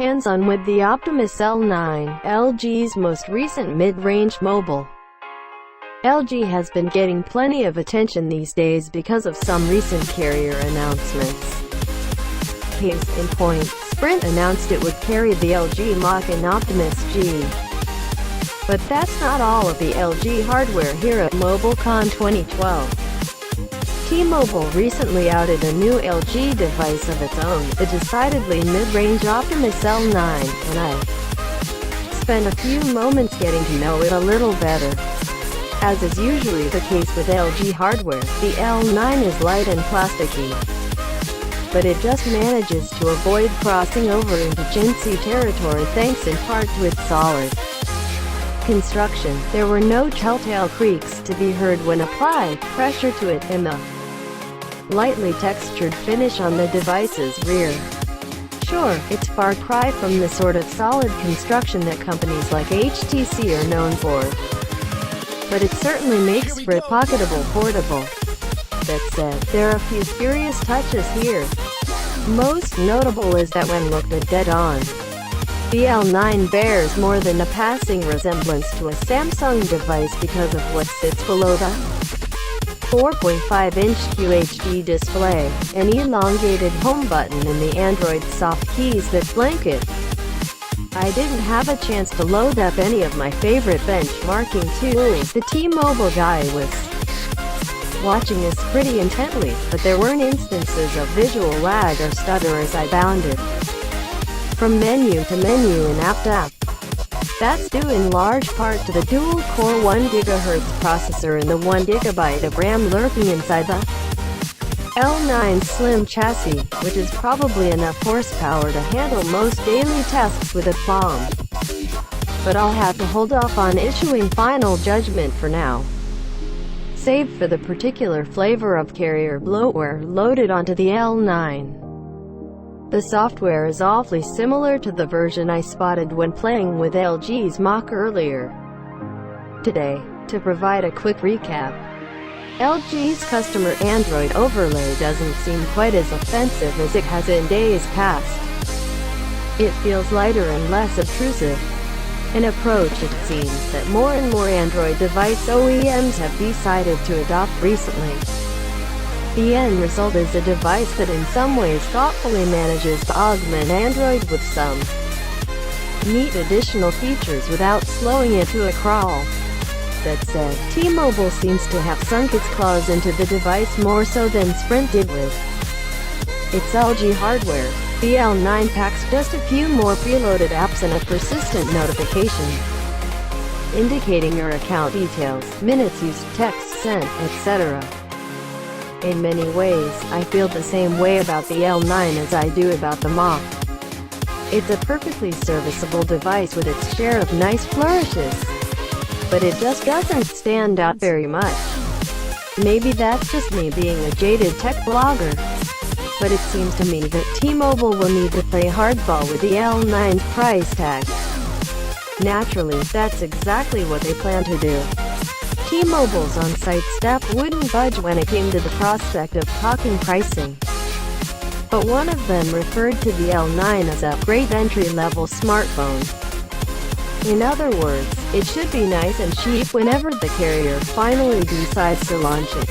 hands-on with the Optimus L9, LG's most recent mid-range mobile. LG has been getting plenty of attention these days because of some recent carrier announcements. Case in point, Sprint announced it would carry the LG Mach and Optimus G. But that's not all of the LG hardware here at MobileCon 2012. T-Mobile recently outed a new LG device of its own, the decidedly mid-range Optimus L9, and I spent a few moments getting to know it a little better. As is usually the case with LG hardware, the L9 is light and plasticky, but it just manages to avoid crossing over into chintzy territory thanks in part to its solid construction. There were no telltale creaks to be heard when applied pressure to it, and the lightly textured finish on the device's rear. Sure, it's a far cry from the sort of solid construction that companies like HTC are known for, but it certainly makes for a pocketable portable. That said, there are a few curious touches here. Most notable is that when looked at dead-on, the L9 bears more than a passing resemblance to a Samsung device because of what sits below the 4.5-inch QHD display, an elongated home button, and the Android soft keys that flank it. I didn't have a chance to load up any of my favorite benchmarking tools. The T-Mobile guy was watching us pretty intently, but there weren't instances of visual lag or stutter as I bounded from menu to menu and app to app. That's due in large part to the dual-core 1 GHz processor and the 1 GB of RAM lurking inside the L9 slim chassis, which is probably enough horsepower to handle most daily tasks with aplomb. But I'll have to hold off on issuing final judgment for now, save for the particular flavor of carrier bloatware loaded onto the L9. The software is awfully similar to the version I spotted when playing with LG's Mach earlier today. To provide a quick recap, LG's customer Android overlay doesn't seem quite as offensive as it has in days past. It feels lighter and less obtrusive, an approach it seems that more and more Android device OEMs have decided to adopt recently. The end result is a device that in some ways thoughtfully manages to augment Android with some neat additional features without slowing it to a crawl. That said, T-Mobile seems to have sunk its claws into the device more so than Sprint did with its LG hardware. The L9 packs just a few more preloaded apps and a persistent notification indicating your account details, minutes used, text sent, etc. In many ways, I feel the same way about the L9 as I do about the Mach. It's a perfectly serviceable device with its share of nice flourishes, but it just doesn't stand out very much. Maybe that's just me being a jaded tech blogger, but it seems to me that T-Mobile will need to play hardball with the L9's price tag. Naturally, that's exactly what they plan to do. T-Mobile's on-site staff wouldn't budge when it came to the prospect of talking pricing, but one of them referred to the L9 as a great entry-level smartphone. In other words, it should be nice and cheap whenever the carrier finally decides to launch it.